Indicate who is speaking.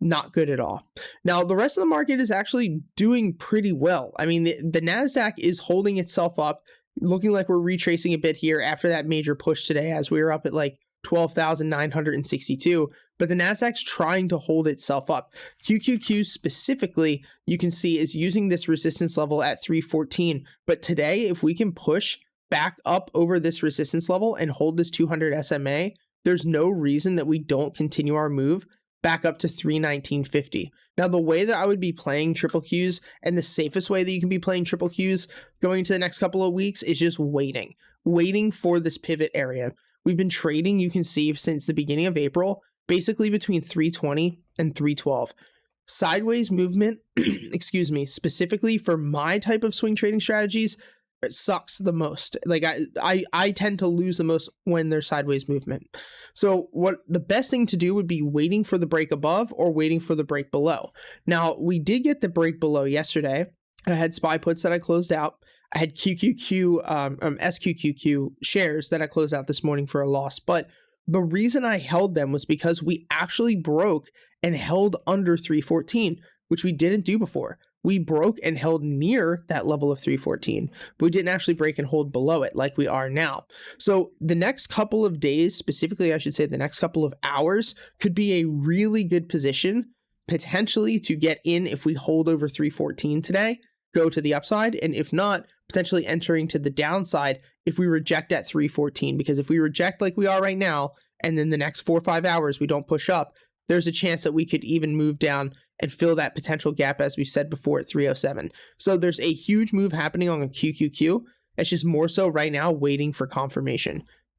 Speaker 1: not good at all. Now, the rest of the market is actually doing pretty well. I mean, the NASDAQ is holding itself up, looking like we're retracing a bit here after that major push today as we were up at like 12,962, but the NASDAQ's trying to hold itself up. QQQ specifically, you can see, is using this resistance level at 314, but today, if we can push back up over this resistance level and hold this 200 SMA, there's no reason that we don't continue our move back up to 319.50. Now, the way that I would be playing triple Qs, and the safest way that you can be playing triple Qs going into the next couple of weeks, is just waiting for this pivot area. We've been trading, you can see, since the beginning of April, basically between 320 and 312. Sideways movement, excuse me, specifically for my type of swing trading strategies, it sucks the most. Like I tend to lose the most when there's sideways movement. So what the best thing to do would be waiting for the break above or waiting for the break below. Now, we did get the break below yesterday. I had SPY puts that I closed out. I had SQQQ shares that I closed out this morning for a loss. But the reason I held them was because we actually broke and held under 314, which we didn't do before. We broke and held near that level of 314, but we didn't actually break and hold below it like we are now. So the next couple of days, specifically, I should say the next couple of hours, could be a really good position potentially to get in if we hold over 314 today, go to the upside, and if not, potentially entering to the downside if we reject at 314, because if we reject like we are right now, and then the next 4 or 5 hours we don't push up, there's a chance that we could even move down and fill that potential gap, as we've said before, at 307. So there's a huge move happening on the QQQ. It's just more so right now waiting for confirmation.